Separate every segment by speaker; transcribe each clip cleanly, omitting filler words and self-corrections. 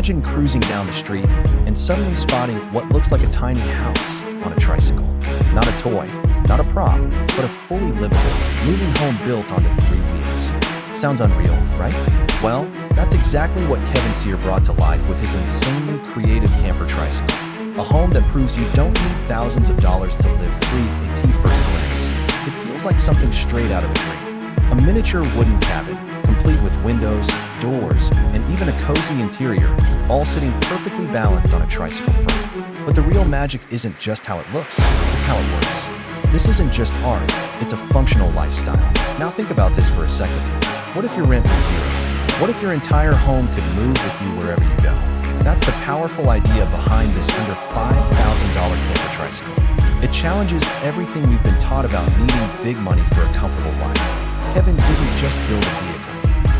Speaker 1: Imagine cruising down the street and suddenly spotting what looks like a tiny house on a tricycle. Not a toy, not a prop, but a fully livable, moving home built onto 3 wheels. Sounds unreal, right? Well, that's exactly what Kevin Cyr brought to life with his insanely creative camper tricycle. A home that proves you don't need thousands of dollars to live free at first glance. It feels like something straight out of a dream. A miniature wooden cabin, complete with windows, doors, and even a cozy interior, all sitting perfectly balanced on a tricycle frame. But the real magic isn't just how it looks, it's how it works. This isn't just art, it's a functional lifestyle. Now think about this for a second. What if your rent was zero? What if your entire home could move with you wherever you go? That's the powerful idea behind this under $5,000 camper tricycle. It challenges everything we've been taught about needing big money for a comfortable life. Kevin didn't just build a vehicle.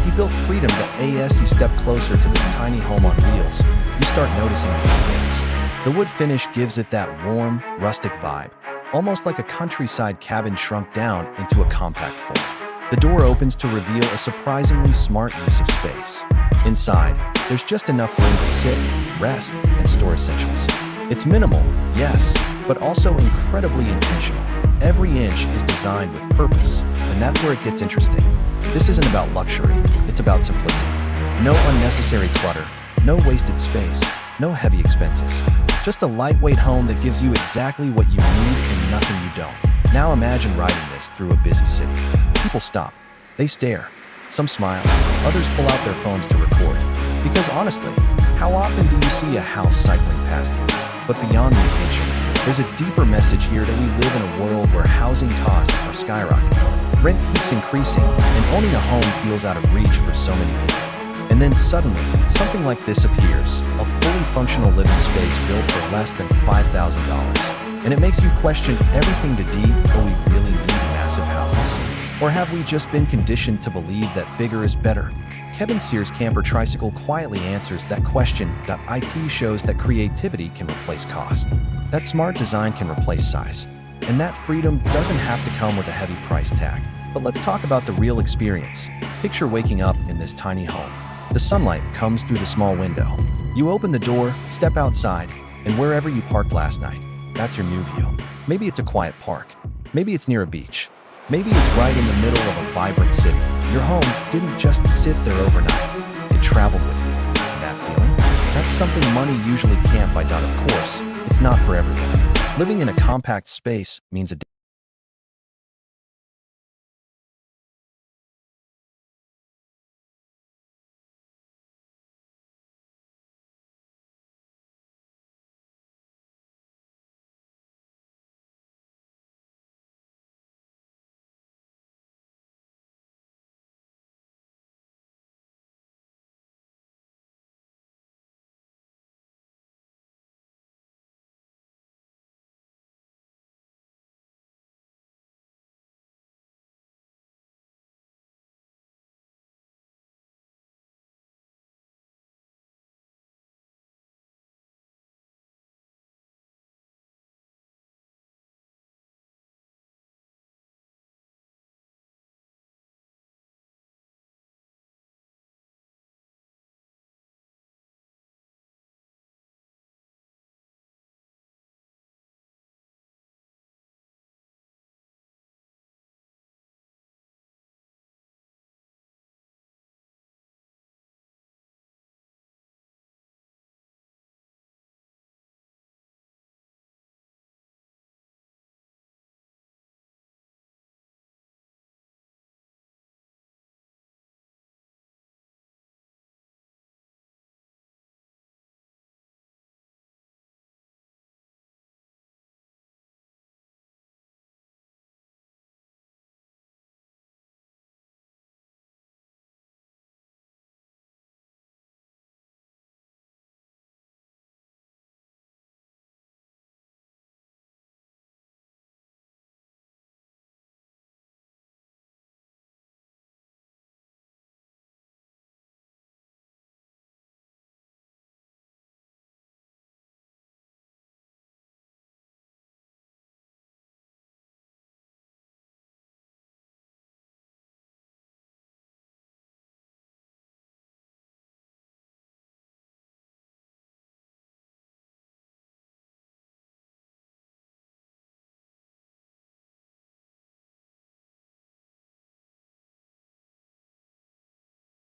Speaker 1: He built freedom that as you step closer to this tiny home on wheels, you start noticing little things. The wood finish gives it that warm, rustic vibe, almost like a countryside cabin shrunk down into a compact form. The door opens to reveal a surprisingly smart use of space. Inside, there's just enough room to sit, rest, and store essentials. It's minimal, yes, but also incredibly intentional. Every inch is designed with purpose, and that's where it gets interesting. This isn't about luxury, it's about simplicity. No unnecessary clutter, no wasted space, no heavy expenses. Just a lightweight home that gives you exactly what you need and nothing you don't. Now imagine riding this through a busy city. People stop, they stare, some smile, others pull out their phones to record. Because honestly, how often do you see a house cycling past you? But beyond the attention, there's a deeper message here that we live in a world where housing costs are skyrocketing. Rent keeps increasing, and owning a home feels out of reach for so many people. And then suddenly, something like this appears, a fully functional living space built for less than $5,000. And it makes you question everything to do we really need massive houses? Or have we just been conditioned to believe that bigger is better? Kevin Cyr's camper tricycle quietly answers that question. It shows that creativity can replace cost, that smart design can replace size, and that freedom doesn't have to come with a heavy price tag. But let's talk about the real experience. Picture waking up in this tiny home. The sunlight comes through the small window. You open the door, step outside, and wherever you parked last night, that's your new view. Maybe it's a quiet park. Maybe it's near a beach. Maybe it's right in the middle of a vibrant city. Your home didn't just sit there overnight. It traveled with you. And that feeling? That's something money usually can't buy. Of course, it's not for everyone. Living in a compact space means a